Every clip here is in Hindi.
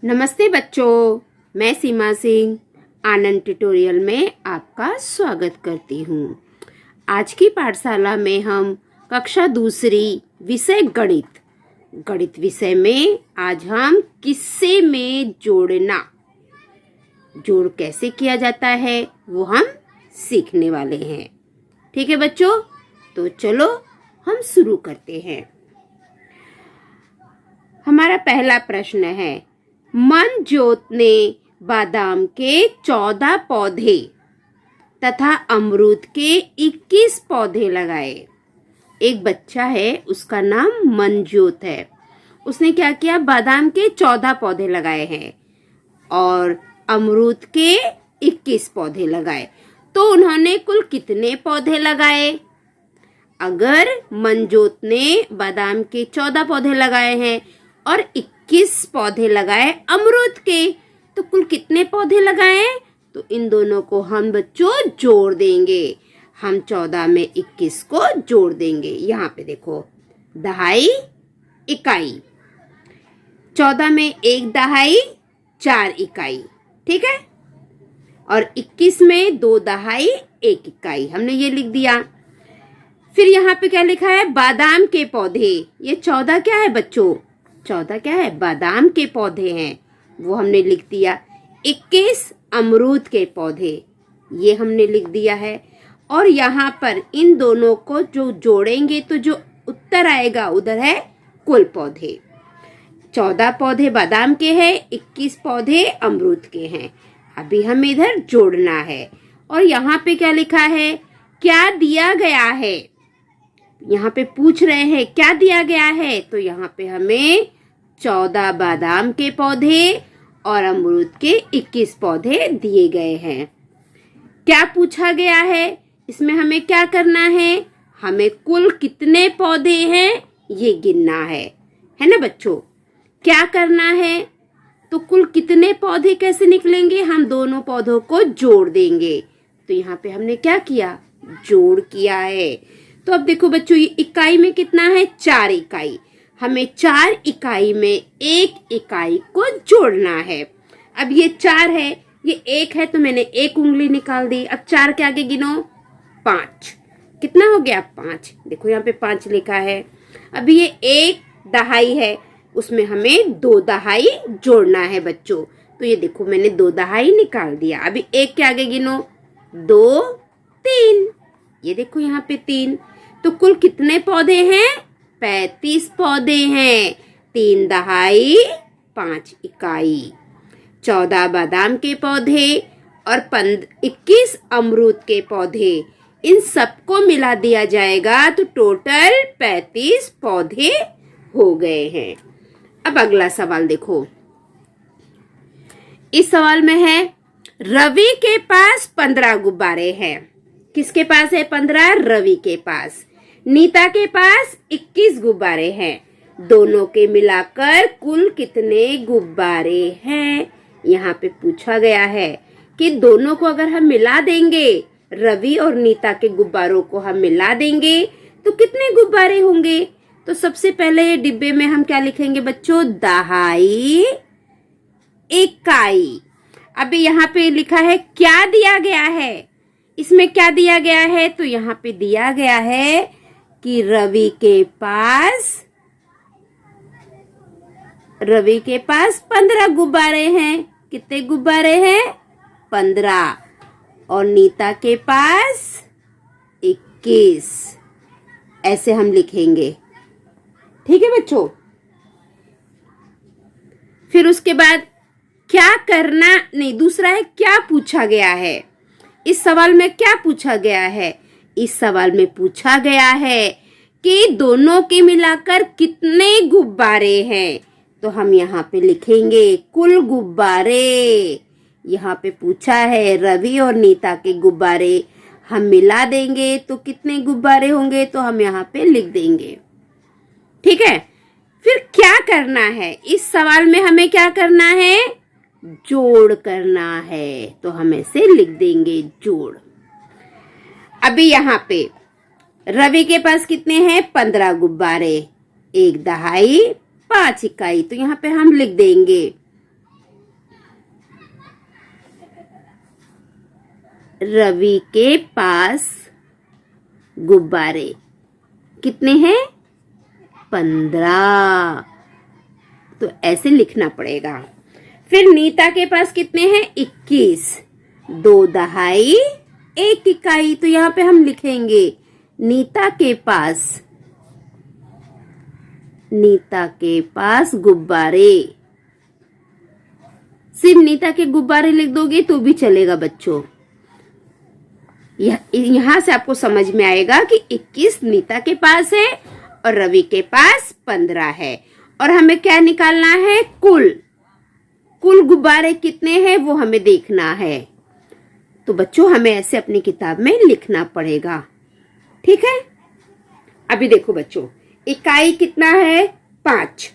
नमस्ते बच्चों, मैं सीमा सिंह आनंद ट्यूटोरियल में आपका स्वागत करती हूँ। आज की पाठशाला में हम कक्षा दूसरी विषय गणित विषय में आज हम किस्से में जोड़ कैसे किया जाता है वो हम सीखने वाले हैं। ठीक है बच्चों, तो चलो हम शुरू करते हैं। हमारा पहला प्रश्न है, मनजोत ने बादाम के 14 पौधे तथा अमरूद के 21 पौधे लगाए। एक बच्चा है, उसका नाम मनजोत है। उसने क्या किया? बादाम के 14 पौधे लगाए हैं और अमरूद के 21 पौधे लगाए। तो उन्होंने कुल कितने पौधे लगाए? अगर मनजोत ने बादाम के 14 पौधे लगाए हैं और 21 पौधे लगाए अमरूद के, तो कुल कितने पौधे लगाए? तो इन दोनों को हम बच्चों जोड़ देंगे। हम 14 में 21 को जोड़ देंगे। यहाँ पे देखो, दहाई इकाई, 14 में 1 दहाई 4 इकाई, ठीक है। और 21 में 2 दहाई 1 इकाई, हमने ये लिख दिया। फिर यहाँ पे क्या लिखा है? बादाम के पौधे। ये 14 क्या है बच्चों? 14 क्या है? बादाम के पौधे हैं, वो हमने लिख दिया। 21 अमरूद के पौधे, ये हमने लिख दिया है। और यहाँ पर इन दोनों को जो जोड़ेंगे तो जो उत्तर आएगा उधर है कुल पौधे। 14 पौधे बादाम के हैं, 21 पौधे अमरूद के हैं। अभी हम इधर जोड़ना है। और यहाँ पे क्या लिखा है? क्या दिया गया है? यहाँ पे पूछ रहे हैं क्या दिया गया है, तो यहाँ पे हमें 14 बादाम के पौधे और अमरूद के 21 पौधे दिए गए हैं। क्या पूछा गया है? इसमें हमें क्या करना है? हमें कुल कितने पौधे हैं ये गिनना है ना बच्चों? क्या करना है? तो कुल कितने पौधे कैसे निकलेंगे? हम दोनों पौधों को जोड़ देंगे। तो यहाँ पे हमने क्या किया? जोड़ किया है। तो अब देखो बच्चों, ये इकाई में कितना है? 4 इकाई। हमें 4 इकाई में 1 इकाई को जोड़ना है। अब ये 4 है, ये 1 है, तो मैंने 1 उंगली निकाल दी। अब 4 के आगे गिनो, 5। कितना हो गया? 5। देखो यहाँ पे 5 लिखा है। अब ये 1 दहाई है, उसमें हमें 2 दहाई जोड़ना है बच्चों। तो ये देखो, मैंने 2 दहाई निकाल दिया। अभी 1 के आगे गिनो, 2 3। ये देखो यहाँ पे 3। तो कुल कितने पौधे हैं? 35 पौधे हैं। 3 दहाई 5 इकाई। 14 बादाम के पौधे और 21 अमरूद के पौधे, इन सबको मिला दिया जाएगा तो टोटल 35 पौधे हो गए हैं। अब अगला सवाल देखो। इस सवाल में है, रवि के पास 15 गुब्बारे हैं। किसके पास है 15? रवि के पास। नीता के पास 21 गुब्बारे हैं। दोनों के मिलाकर कुल कितने गुब्बारे हैं? यहाँ पे पूछा गया है कि दोनों को अगर हम मिला देंगे, रवि और नीता के गुब्बारों को हम मिला देंगे तो कितने गुब्बारे होंगे? तो सबसे पहले डिब्बे में हम क्या लिखेंगे बच्चों? दहाई इकाई। अभी यहाँ पे लिखा है क्या दिया गया है? इसमें क्या दिया गया है? तो यहाँ पे दिया गया है कि रवि के पास 15 गुब्बारे हैं। कितने गुब्बारे हैं? 15। और नीता के पास 21। ऐसे हम लिखेंगे, ठीक है बच्चों। फिर उसके बाद क्या करना, नहीं, दूसरा है क्या पूछा गया है। इस सवाल में क्या पूछा गया है? इस सवाल में पूछा गया है कि दोनों के मिलाकर कितने गुब्बारे हैं। तो हम यहाँ पे लिखेंगे कुल गुब्बारे। यहाँ पे पूछा है रवि और नीता के गुब्बारे, हम मिला देंगे तो कितने गुब्बारे होंगे, तो हम यहाँ पे लिख देंगे, ठीक है। फिर क्या करना है? इस सवाल में हमें क्या करना है? जोड़ करना है। तो हम ऐसे लिख देंगे जोड़। अभी यहाँ पे रवि के पास कितने हैं? 15 गुब्बारे, 1 दहाई 5 इकाई। तो यहाँ पे हम लिख देंगे रवि के पास गुब्बारे कितने हैं? 15। तो ऐसे लिखना पड़ेगा। फिर नीता के पास कितने हैं? 21। 2 दहाई 1 इकाई। तो यहाँ पे हम लिखेंगे नीता के पास गुब्बारे। सिर्फ नीता के गुब्बारे लिख दोगे तो भी चलेगा बच्चों। यहाँ से आपको समझ में आएगा कि 21 नीता के पास है और रवि के पास 15 है। और हमें क्या निकालना है? कुल गुब्बारे कितने हैं वो हमें देखना है। तो बच्चों हमें ऐसे अपनी किताब में लिखना पड़ेगा। ठीक है। अभी देखो बच्चों, इकाई कितना है? 5।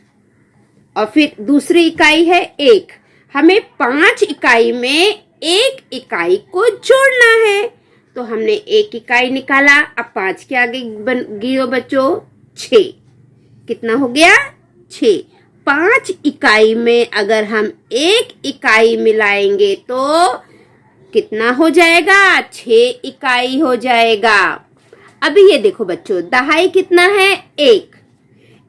और फिर दूसरी इकाई है 1। हमें 5 इकाई में 1 इकाई को जोड़ना है। तो हमने 1 इकाई निकाला। अब 5 के आगे गिरो बच्चों 6। कितना हो गया? 6। 5 इकाई में अगर हम 1 इकाई मिलाएंगे तो कितना हो जाएगा? 6 इकाई हो जाएगा। अभी ये देखो बच्चों, दहाई कितना है?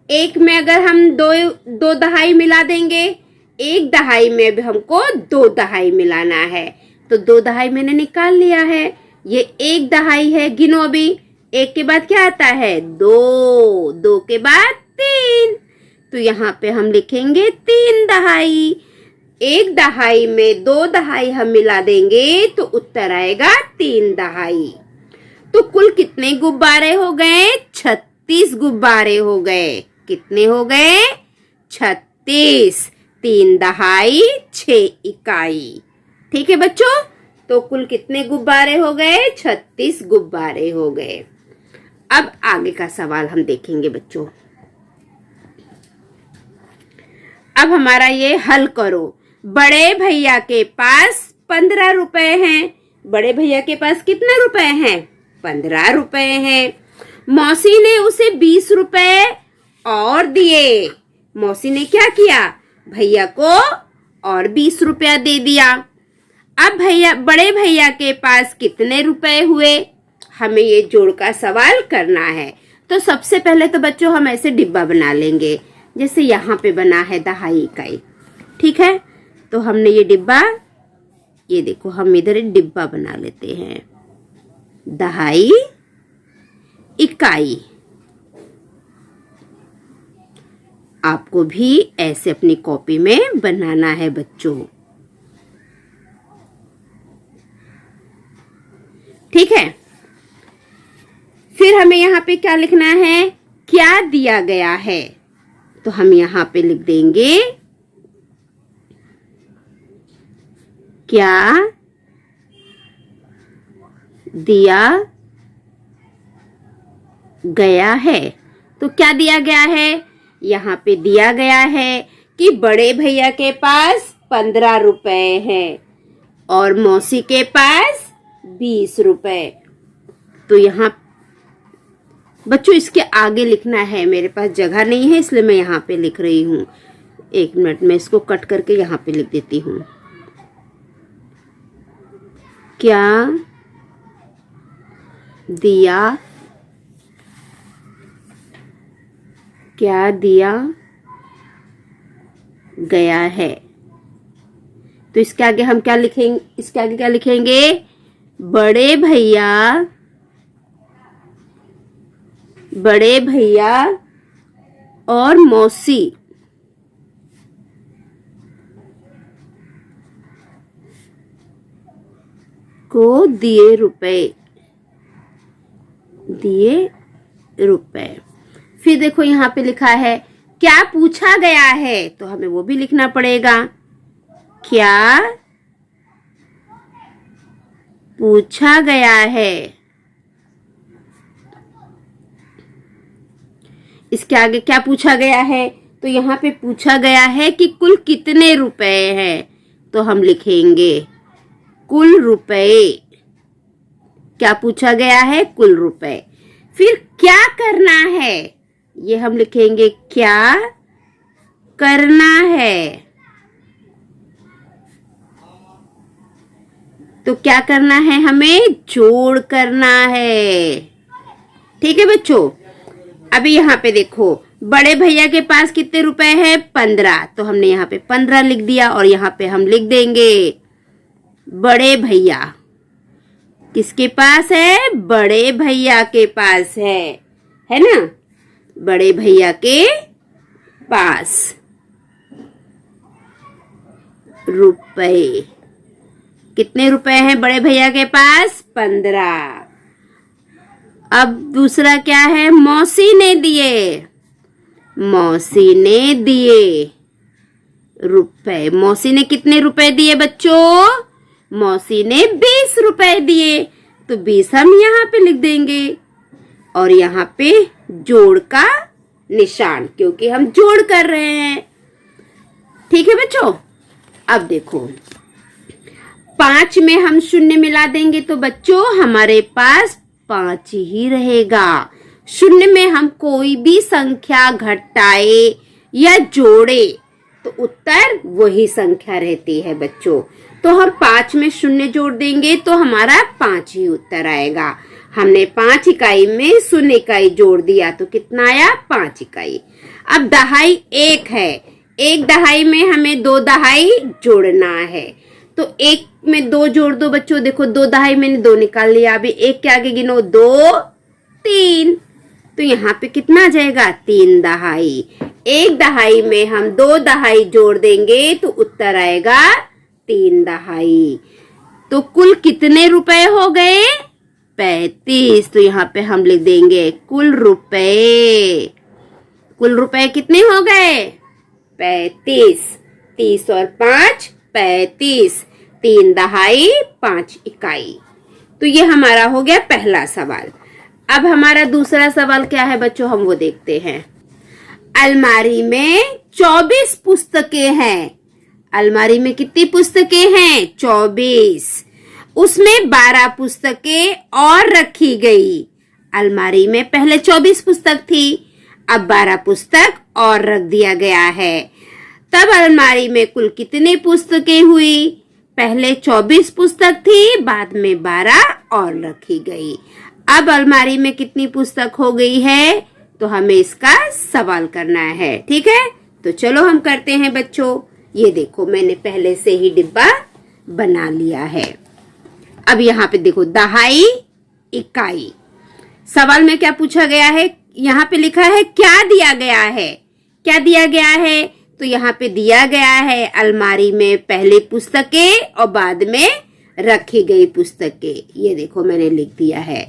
1 में अगर हम दो दहाई मिला देंगे, 1 दहाई में भी हमको 2 दहाई मिलाना है। तो 2 दहाई मैंने निकाल लिया है। ये 1 दहाई है। गिनो अभी। 1 के बाद क्या आता है? 2। 2 के बाद 3। तो यहाँ पे हम लिखेंगे 3 दहाई। 1 दहाई में 2 दहाई हम मिला देंगे तो उत्तर आएगा 3 दहाई। तो कुल कितने गुब्बारे हो गए? 36 गुब्बारे हो गए। कितने हो गए? 36। 3 दहाई 6 इकाई। ठीक है बच्चों। तो कुल कितने गुब्बारे हो गए? 36 गुब्बारे हो गए। अब आगे का सवाल हम देखेंगे बच्चों। अब हमारा ये हल करो। बड़े भैया के पास 15 रुपए हैं। बड़े भैया के पास कितने रुपए हैं? 15 रुपए हैं। मौसी ने उसे 20 रुपए और दिए। मौसी ने क्या किया? भैया को और 20 रुपया दे दिया। अब बड़े भैया के पास कितने रुपए हुए? हमें ये जोड़ का सवाल करना है। तो सबसे पहले तो बच्चों हम ऐसे डिब्बा बना लेंगे, जैसे यहाँ पे बना है दहाई इकाई। ठीक है। तो हमने ये डिब्बा, ये देखो हम इधर एक डिब्बा बना लेते हैं। दहाई इकाई। आपको भी ऐसे अपनी कॉपी में बनाना है बच्चों। ठीक है। फिर हमें यहाँ पे क्या लिखना है? क्या दिया गया है? तो हम यहाँ पे लिख देंगे क्या दिया गया है। तो क्या दिया गया है? यहाँ पे दिया गया है कि बड़े भैया के पास 15 रुपए हैं और मौसी के पास 20 रुपए। तो यहाँ बच्चों इसके आगे लिखना है। मेरे पास जगह नहीं है इसलिए मैं यहाँ पे लिख रही हूँ। 1 मिनट में इसको कट करके यहाँ पे लिख देती हूँ। क्या दिया गया है। तो इसके आगे हम क्या लिखेंगे? इसके आगे क्या लिखेंगे? बड़े भैया और मौसी को दिए रुपए। फिर देखो यहाँ पे लिखा है क्या पूछा गया है। तो हमें वो भी लिखना पड़ेगा। क्या पूछा गया है। इसके आगे क्या पूछा गया है? तो यहाँ पे पूछा गया है कि कुल कितने रुपए हैं। तो हम लिखेंगे कुल रुपए। क्या पूछा गया है? कुल रुपए। फिर क्या करना है? ये हम लिखेंगे क्या करना है। तो क्या करना है, हमें जोड़ करना है। ठीक है बच्चों। अभी यहाँ पे देखो, बड़े भैया के पास कितने रुपए है, 15। तो हमने यहाँ पे 15 लिख दिया और यहाँ पे हम लिख देंगे बड़े भैया। किसके पास है, बड़े भैया के पास है ना, बड़े भैया के पास रुपए। कितने रुपए हैं बड़े भैया के पास, 15। अब दूसरा क्या है, मौसी ने दिए, मौसी ने दिए रुपए। मौसी ने कितने रुपए दिए बच्चों, मौसी ने 20 रुपए दिए। तो 20 हम यहाँ पे लिख देंगे और यहाँ पे जोड़ का निशान, क्योंकि हम जोड़ कर रहे हैं। ठीक है बच्चों। अब देखो 5 में हम शून्य मिला देंगे तो बच्चों हमारे पास 5 ही रहेगा। शून्य में हम कोई भी संख्या घटाए या जोड़े तो उत्तर वही संख्या रहती है बच्चों। तो हम 5 में शून्य जोड़ देंगे तो हमारा 5 ही उत्तर आएगा। हमने 5 इकाई में शून्य इकाई जोड़ दिया तो कितना आया, 5 इकाई। अब दहाई 1 है, 1 दहाई में हमें 2 दहाई जोड़ना है। तो 1 में 2 जोड़ दो बच्चों। देखो 2 दहाई मैंने 2 निकाल लिया। अभी 1 के आगे गिनो, 2 3। तो यहाँ पे कितना आ जाएगा, 3 दहाई। 1 दहाई में हम 2 दहाई जोड़ देंगे तो उत्तर आएगा 3 दहाई। तो कुल कितने रुपए हो गए, 35। तो यहाँ पे हम लिख देंगे कुल रुपए। कुल रुपए कितने हो गए, 35। 30 और 5 35। 3 दहाई 5 इकाई। तो ये हमारा हो गया पहला सवाल। अब हमारा दूसरा सवाल क्या है बच्चों, हम वो देखते हैं। अलमारी में 24 पुस्तकें हैं। अलमारी में कितनी पुस्तकें हैं, 24। उसमें 12 पुस्तकें और रखी गई। अलमारी में पहले 24 पुस्तक थी, अब 12 पुस्तक और रख दिया गया है। तब अलमारी में कुल कितनी पुस्तकें हुई, पहले 24 पुस्तक थी, बाद में 12 और रखी गई। अब अलमारी में कितनी पुस्तक हो गई है, तो हमें इसका सवाल करना है। ठीक है, तो चलो हम करते हैं बच्चों। ये देखो मैंने पहले से ही डिब्बा बना लिया है। अब यहाँ पे देखो दहाई इकाई। सवाल में क्या पूछा गया है, यहाँ पे लिखा है क्या दिया गया है। क्या दिया गया है, तो यहाँ पे दिया गया है अलमारी में पहले पुस्तकें और बाद में रखी गई पुस्तकें। ये देखो मैंने लिख दिया है।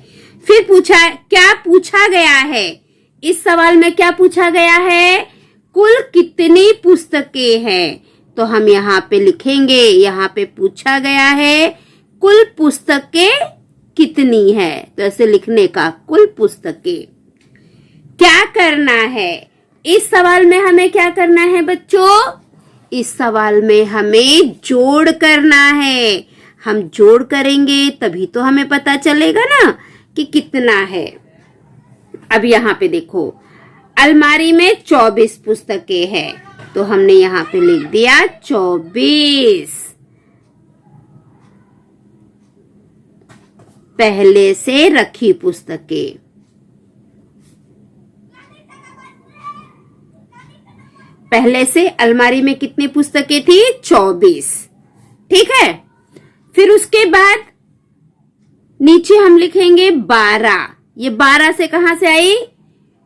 फिर पूछा, क्या पूछा गया है, इस सवाल में क्या पूछा गया है, कुल कितनी पुस्तकें हैं। तो हम यहाँ पे लिखेंगे, यहाँ पे पूछा गया है कुल पुस्तकें कितनी है, तो ऐसे लिखने का, कुल पुस्तकें। क्या करना है, इस सवाल में हमें क्या करना है बच्चों, इस सवाल में हमें जोड़ करना है। हम जोड़ करेंगे तभी तो हमें पता चलेगा ना कि कितना है। अब यहाँ पे देखो अलमारी में 24 पुस्तकें हैं, तो हमने यहाँ पे लिख दिया 24। पहले से रखी पुस्तकें। पहले से अलमारी में कितनी पुस्तकें थी, 24। ठीक है, फिर उसके बाद नीचे हम लिखेंगे 12। ये 12 से कहां से आई,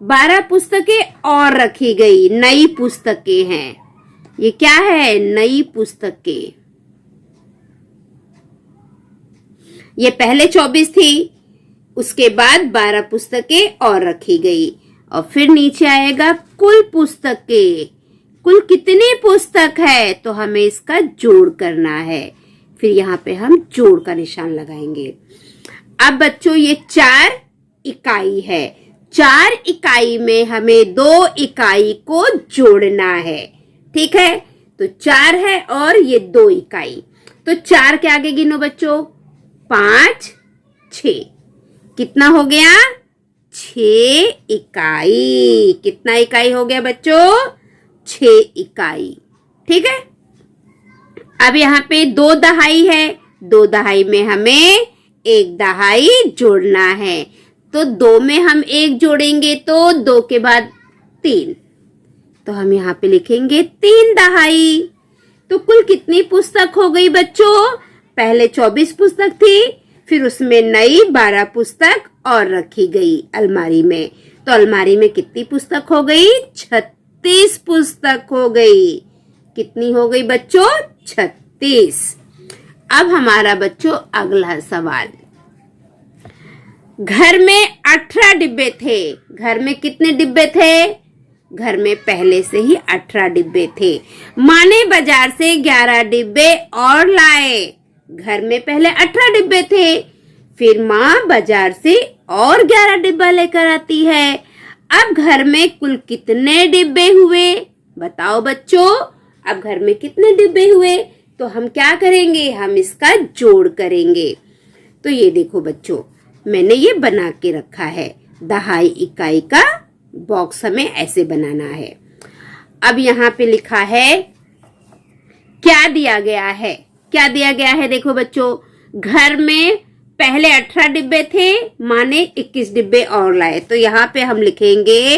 12 पुस्तकें और रखी गई, नई पुस्तकें हैं। ये क्या है, नई पुस्तकें। ये पहले 24 थी, उसके बाद 12 पुस्तकें और रखी गई। और फिर नीचे आएगा कुल पुस्तकें। कुल कितनी पुस्तक है, तो हमें इसका जोड़ करना है। फिर यहाँ पे हम जोड़ का निशान लगाएंगे। अब बच्चों ये 4 इकाई है, 4 इकाई में हमें 2 इकाई को जोड़ना है। ठीक है, तो 4 है और ये 2 इकाई। तो 4 के आगे गिनो बच्चों, 5 6। कितना हो गया, 6 इकाई। कितना इकाई हो गया बच्चों, 6 इकाई। ठीक है, अब यहाँ पे 2 दहाई है, 2 दहाई में हमें 1 दहाई जोड़ना है। तो 2 में हम 1 जोड़ेंगे तो 2 के बाद 3, तो हम यहाँ पे लिखेंगे 3 दहाई। तो कुल कितनी पुस्तक हो गई बच्चों? पहले 24 पुस्तक थी, फिर उसमें नई 12 पुस्तक और रखी गई अलमारी में। तो अलमारी में कितनी पुस्तक हो गई? 36 पुस्तक हो गई। कितनी हो गई बच्चों? 36। अब हमारा बच्चों अगला सवाल, घर में 18 डिब्बे थे। घर में कितने डिब्बे थे? घर में पहले से ही 18 डिब्बे थे। माँ ने बाजार से 11 डिब्बे और लाए। घर में पहले 18 डिब्बे थे, फिर माँ बाजार से और 11 डिब्बा लेकर आती है। अब घर में कुल कितने डिब्बे हुए? बताओ बच्चों, अब घर में कितने डिब्बे हुए? तो हम क्या करेंगे? हम इसका जोड़ करेंगे। तो ये देखो बच्चों, मैंने ये बना के रखा है। दहाई इकाई का बॉक्स हमें ऐसे बनाना है। अब यहाँ पे लिखा है, क्या दिया गया है? क्या दिया गया है? देखो बच्चों, घर में पहले 18 डिब्बे थे, माँ ने 21 डिब्बे और लाए। तो यहाँ पे हम लिखेंगे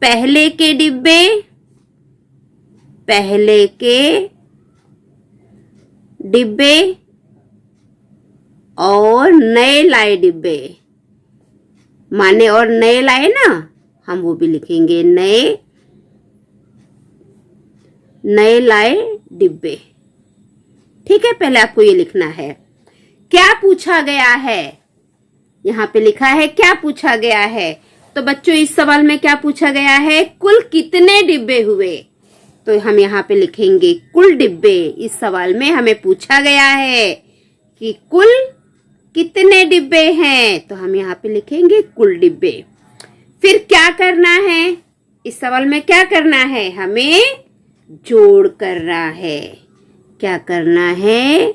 पहले के डिब्बे, पहले के डिब्बे और नए लाए डिब्बे। माँ ने और नए लाए ना, हम वो भी लिखेंगे नए लाए डिब्बे। ठीक है, पहले आपको ये लिखना है। क्या पूछा गया है? यहाँ पे लिखा है क्या पूछा गया है। तो बच्चों, इस सवाल में क्या पूछा गया है? कुल कितने डिब्बे हुए? तो हम यहाँ पे लिखेंगे कुल डिब्बे। इस सवाल में हमें पूछा गया है कि कुल कितने डिब्बे हैं, तो हम यहाँ पे लिखेंगे कुल डिब्बे। फिर क्या करना है? इस सवाल में क्या करना है? हमें जोड़ करना है। क्या करना है?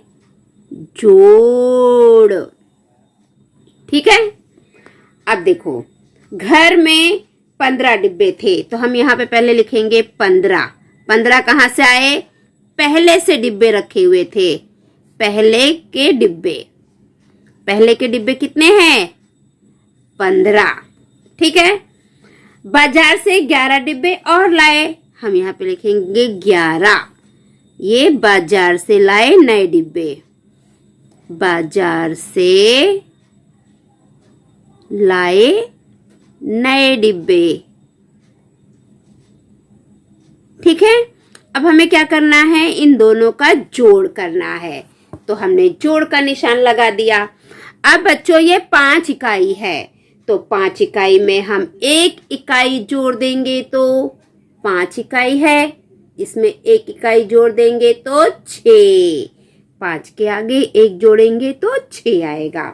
जोड़। ठीक है। अब देखो, घर में 15 डिब्बे थे, तो हम यहाँ पे पहले लिखेंगे 15। 15 कहाँ से आए? पहले से डिब्बे रखे हुए थे, पहले के डिब्बे। पहले के डिब्बे कितने हैं? 15। ठीक है। बाजार से 11 डिब्बे और लाए, हम यहाँ पे लिखेंगे 11। ये बाजार से लाए नए डिब्बे। बाजार से लाए नए डिब्बे। ठीक है। अब हमें क्या करना है? इन दोनों का जोड़ करना है। तो हमने जोड़ का निशान लगा दिया। अब बच्चों, ये 5 इकाई है, तो 5 इकाई में हम 1 इकाई जोड़ देंगे तो 5 इकाई है। इसमें 1 इकाई जोड़ देंगे तो 6। 5 के आगे 1 जोड़ेंगे तो 6 आएगा,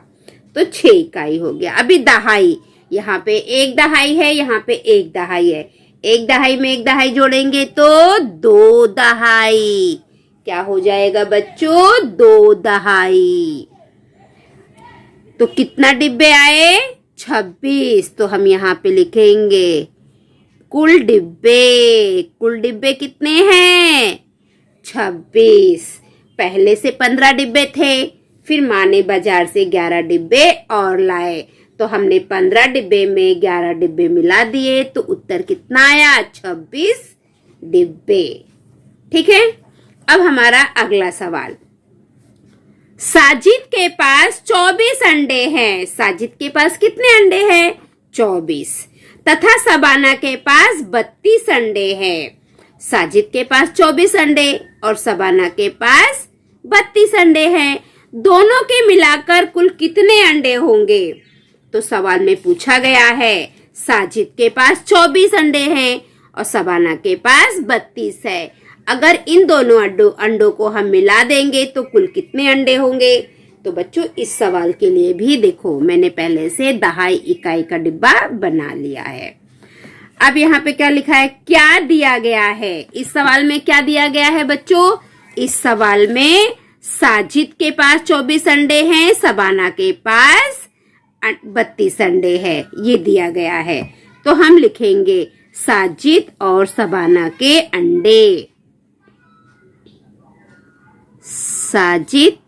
तो 6 इकाई हो गया। अभी दहाई, यहाँ पे 1 दहाई है, यहाँ पे 1 दहाई है। 1 दहाई में 1 दहाई जोड़ेंगे तो 2 दहाई। क्या हो जाएगा बच्चों? 2 दहाई। तो कितना डिब्बे आए? 26। तो हम यहाँ पे लिखेंगे कुल डिब्बे। कुल डिब्बे कितने हैं? 26। पहले से 15 डिब्बे थे, फिर माँ ने बाजार से 11 डिब्बे और लाए, तो हमने 15 डिब्बे में 11 डिब्बे मिला दिए, तो उत्तर कितना आया? 26 डिब्बे। ठीक है। अब हमारा अगला सवाल, साजिद के पास 24 अंडे हैं। साजिद के पास कितने अंडे हैं? 24। तथा सबाना के पास 32 अंडे हैं। साजिद के पास 24 अंडे और सबाना के पास 32 अंडे हैं। दोनों के मिलाकर कुल कितने अंडे होंगे? तो सवाल में पूछा गया है, साजिद के पास 24 अंडे हैं और सबाना के पास 32 है। अगर इन दोनों अंडों को हम मिला देंगे तो कुल कितने अंडे होंगे? तो बच्चों, इस सवाल के लिए भी देखो, मैंने पहले से दहाई इकाई का डिब्बा बना लिया है। अब यहाँ पे क्या लिखा है? क्या दिया गया है? इस सवाल में क्या दिया गया है बच्चों? इस सवाल में साजिद के पास 24 अंडे हैं, सबाना के पास 32 अंडे हैं, ये दिया गया है। तो हम लिखेंगे साजिद और सबाना के अंडे। साजिद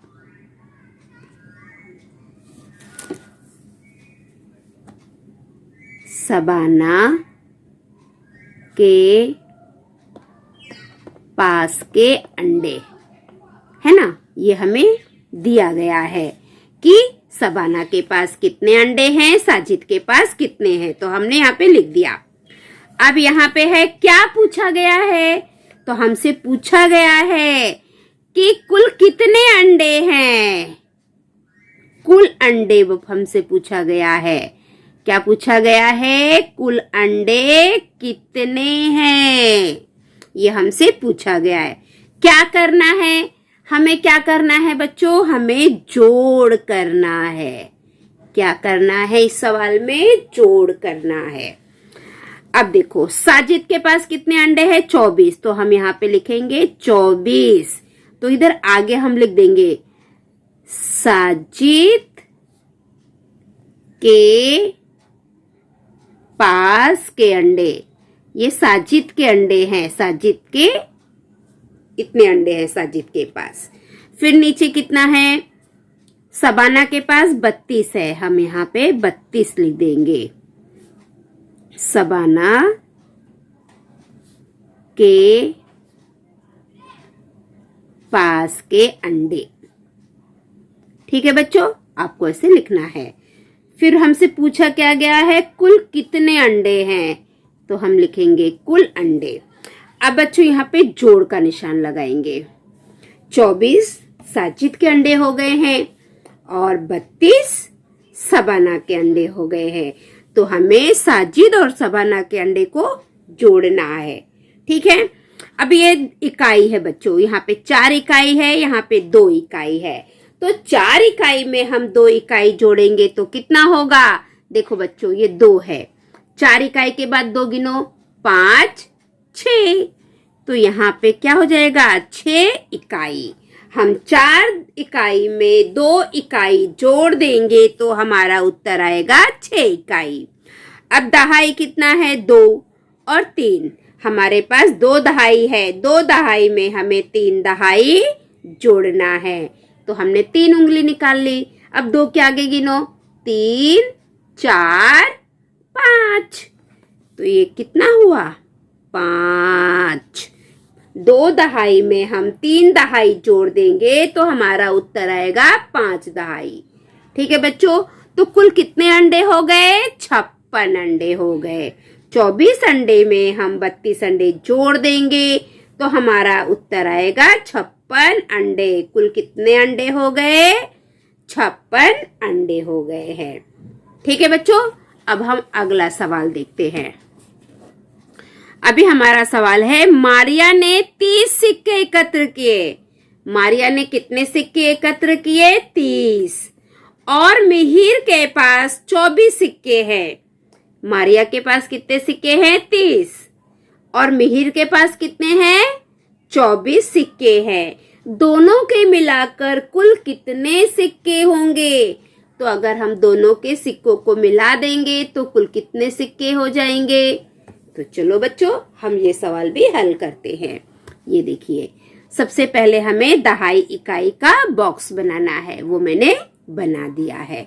सबाना के पास के अंडे, है ना। ये हमें दिया गया है कि सबाना के पास कितने अंडे हैं, साजिद के पास कितने हैं, तो हमने यहाँ पे लिख दिया। अब यहाँ पे है क्या पूछा गया है, तो हमसे पूछा गया है कि कुल कितने अंडे हैं। कुल अंडे हमसे पूछा गया है। क्या पूछा गया है, कुल अंडे कितने हैं, ये हमसे पूछा गया है। क्या करना है, हमें क्या करना है बच्चों, हमें जोड़ करना है। क्या करना है, इस सवाल में जोड़ करना है। अब देखो साजिद के पास कितने अंडे हैं, 24, तो हम यहाँ पे लिखेंगे 24। तो इधर आगे हम लिख देंगे साजिद के पास के अंडे। ये साजिद के अंडे हैं, साजिद के इतने अंडे हैं साजिद के पास। फिर नीचे कितना है, सबाना के पास 32 है, हम यहाँ पे 32 लिख देंगे। सबाना के पास के अंडे, ठीक है बच्चों, आपको ऐसे लिखना है। फिर हमसे पूछा क्या गया है, कुल कितने अंडे हैं, तो हम लिखेंगे कुल अंडे। अब बच्चों यहाँ पे जोड़ का निशान लगाएंगे। 24 साजिद के अंडे हो गए हैं और 32 सबाना के अंडे हो गए हैं। तो हमें साजिद और सबाना के अंडे को जोड़ना है, ठीक है। अब ये इकाई है बच्चों, यहाँ पे 4 इकाई है, यहाँ पे 2 इकाई है। तो 4 इकाई में हम 2 इकाई जोड़ेंगे तो कितना होगा, देखो बच्चों ये 2 है, 4 इकाई के बाद 2 गिनो, 5 6, तो यहाँ पे क्या हो जाएगा 6 इकाई। हम 4 इकाई में 2 इकाई जोड़ देंगे तो हमारा उत्तर आएगा 6 इकाई। अब दहाई कितना है, 2 और 3, हमारे पास 2 दहाई है, 2 दहाई में हमें 3 दहाई जोड़ना है, तो हमने 3 उंगली निकाल ली। अब 2 के आगे गिनो, 3 4 5, तो ये कितना हुआ 5। 2 दहाई में हम 3 दहाई जोड़ देंगे तो हमारा उत्तर आएगा 5 दहाई, ठीक है बच्चों। तो कुल कितने अंडे हो गए, 56 अंडे हो गए। 24 अंडे में हम 32 अंडे जोड़ देंगे तो हमारा उत्तर आएगा 56 अंडे। कुल कितने अंडे हो गए, 56 अंडे हो गए हैं, ठीक है बच्चों। अब हम अगला सवाल देखते हैं। अभी हमारा सवाल है, मारिया ने 30 सिक्के एकत्र किए। मारिया ने कितने सिक्के एकत्र किए, 30, और मिहिर के पास 24 सिक्के हैं। मारिया के पास कितने सिक्के हैं, 30, और मिहिर के पास कितने हैं, 24 सिक्के हैं। दोनों के मिलाकर कुल कितने सिक्के होंगे, तो अगर हम दोनों के सिक्कों को मिला देंगे तो कुल कितने सिक्के हो जाएंगे। तो चलो बच्चों हम ये सवाल भी हल करते हैं। ये देखिए, सबसे पहले हमें दहाई इकाई का बॉक्स बनाना है, वो मैंने बना दिया है।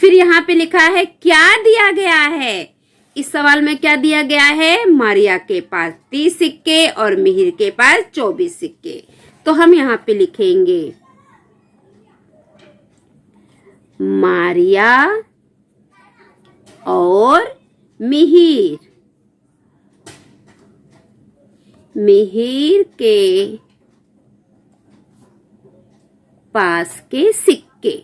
फिर यहाँ पे लिखा है क्या दिया गया है, इस सवाल में क्या दिया गया है, मारिया के पास 30 सिक्के और मिहिर के पास 24 सिक्के। तो हम यहाँ पे लिखेंगे मारिया और मिहिर, मिहिर के पास के सिक्के,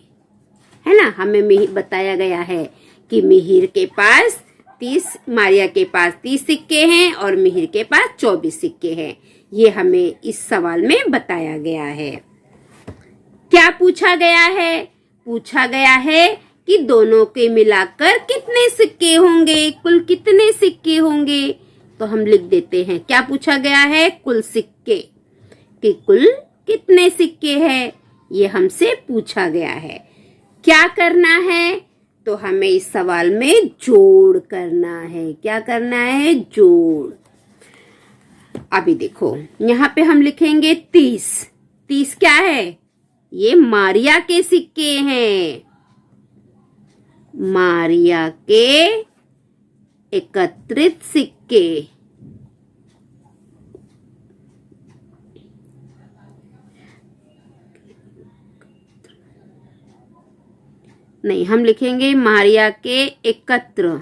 है ना। हमें बताया गया है कि मिहिर के पास 30, मारिया के पास 30 सिक्के हैं और मिहिर के पास 24 सिक्के हैं। ये हमें इस सवाल में बताया गया है। क्या पूछा गया है, पूछा गया है कि दोनों के मिलाकर कितने सिक्के होंगे, कुल कितने सिक्के होंगे। तो हम लिख देते हैं, क्या पूछा गया है, कुल सिक्के, कि कुल कितने सिक्के हैं, ये हमसे पूछा गया है। क्या करना है, तो हमें इस सवाल में जोड़ करना है। क्या करना है, जोड़। अभी देखो यहाँ पे हम लिखेंगे 30। 30 क्या है, ये मारिया के सिक्के हैं। मारिया के एकत्रित सिक्के। नहीं, हम लिखेंगे मारिया के एकत्र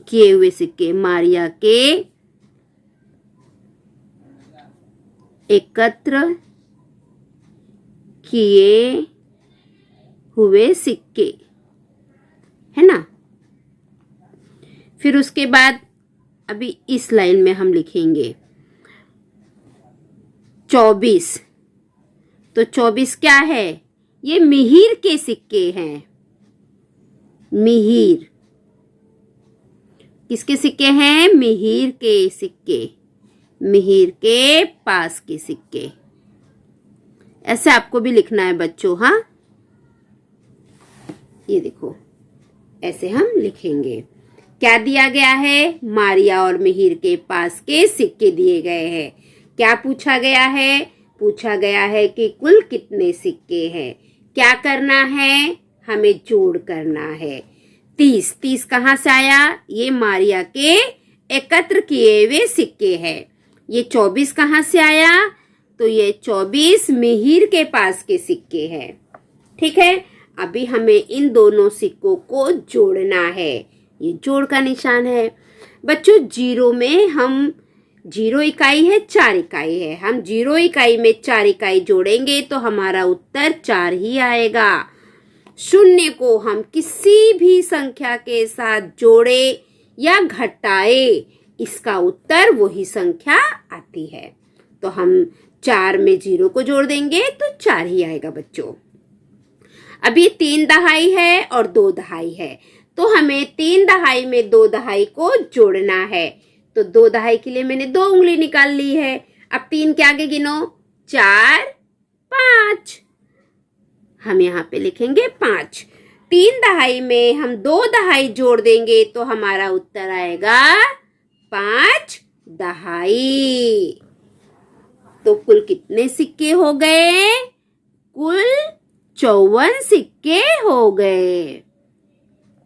किए हुए सिक्के। मारिया के एकत्र किए हुए सिक्के, है ना। फिर उसके बाद अभी इस लाइन में हम लिखेंगे 24। तो 24 क्या है? ये मिहिर के सिक्के हैं। मिहिर किसके सिक्के हैं? मिहिर के सिक्के, मिहिर के पास के सिक्के। ऐसे आपको भी लिखना है बच्चों। हाँ, ये देखो, ऐसे हम लिखेंगे। क्या दिया गया है? मारिया और मिहिर के पास के सिक्के दिए गए हैं। क्या पूछा गया है? पूछा गया है कि कुल कितने सिक्के हैं। क्या करना है? हमें जोड़ करना है। 30। 30 कहाँ से आया? ये मारिया के एकत्र किए हुए सिक्के हैं। ये 24 कहाँ से आया? तो ये 24 मिहिर के पास के सिक्के हैं। ठीक है, अभी हमें इन दोनों सिक्कों को जोड़ना है। ये जोड़ का निशान है बच्चों। जीरो में हम 0 इकाई है, 4 इकाई है। हम 0 इकाई में 4 इकाई जोड़ेंगे तो हमारा उत्तर 4 ही आएगा। शून्य को हम किसी भी संख्या के साथ जोड़े या घटाए, इसका उत्तर वही संख्या आती है। तो हम 4 में 0 को जोड़ देंगे तो 4 ही आएगा बच्चों। अब ये 3 दहाई है और 2 दहाई है, तो हमें 3 दहाई में 2 दहाई को जोड़ना है। तो 2 दहाई के लिए मैंने 2 उंगली निकाल ली है। अब 3 के आगे गिनो, 4, 5। हम यहाँ पे लिखेंगे 5। 3 दहाई में हम 2 दहाई जोड़ देंगे तो हमारा उत्तर आएगा 5 दहाई। तो कुल कितने सिक्के हो गए? कुल 54 सिक्के हो गए।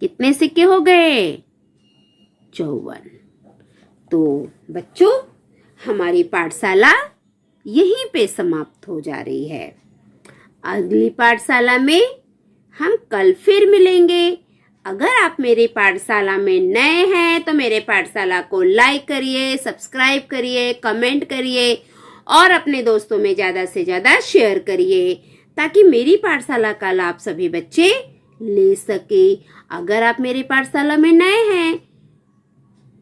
कितने सिक्के हो गए? 54। तो बच्चों, हमारी पाठशाला यहीं पे समाप्त हो जा रही है। अगली पाठशाला में हम कल फिर मिलेंगे। अगर आप मेरी पाठशाला में नए हैं तो मेरे पाठशाला को लाइक करिए, सब्सक्राइब करिए, कमेंट करिए और अपने दोस्तों में ज़्यादा से ज़्यादा शेयर करिए ताकि मेरी पाठशाला का लाभ सभी बच्चे ले सके। अगर आप मेरी पाठशाला में नए हैं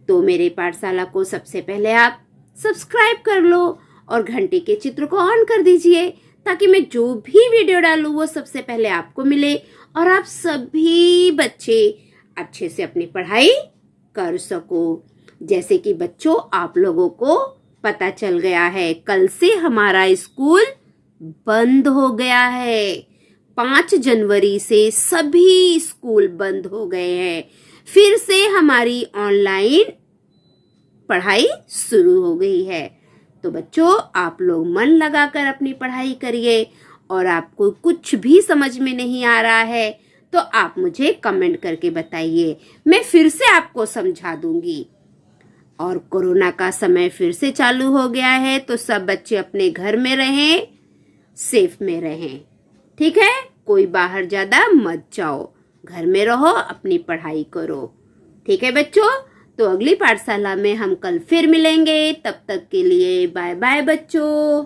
तो मेरे पाठशाला को सबसे पहले आप सब्सक्राइब कर लो और घंटी के चित्र को ऑन कर दीजिए ताकि मैं जो भी वीडियो डालूं वो सबसे पहले आपको मिले और आप सभी बच्चे अच्छे से अपनी पढ़ाई कर सको। जैसे कि बच्चों, आप लोगों को पता चल गया है कल से हमारा स्कूल बंद हो गया है। 5 जनवरी से सभी स्कूल बंद हो गए हैं। फिर से हमारी ऑनलाइन पढ़ाई शुरू हो गई है। तो बच्चों, आप लोग मन लगाकर अपनी पढ़ाई करिए और आपको कुछ भी समझ में नहीं आ रहा है तो आप मुझे कमेंट करके बताइए, मैं फिर से आपको समझा दूंगी। और कोरोना का समय फिर से चालू हो गया है तो सब बच्चे अपने घर में रहें, सेफ में रहें। ठीक है, कोई बाहर ज्यादा मत जाओ, घर में रहो, अपनी पढ़ाई करो। ठीक है बच्चों, तो अगली पाठशाला में हम कल फिर मिलेंगे। तब तक के लिए बाय बाय बच्चों।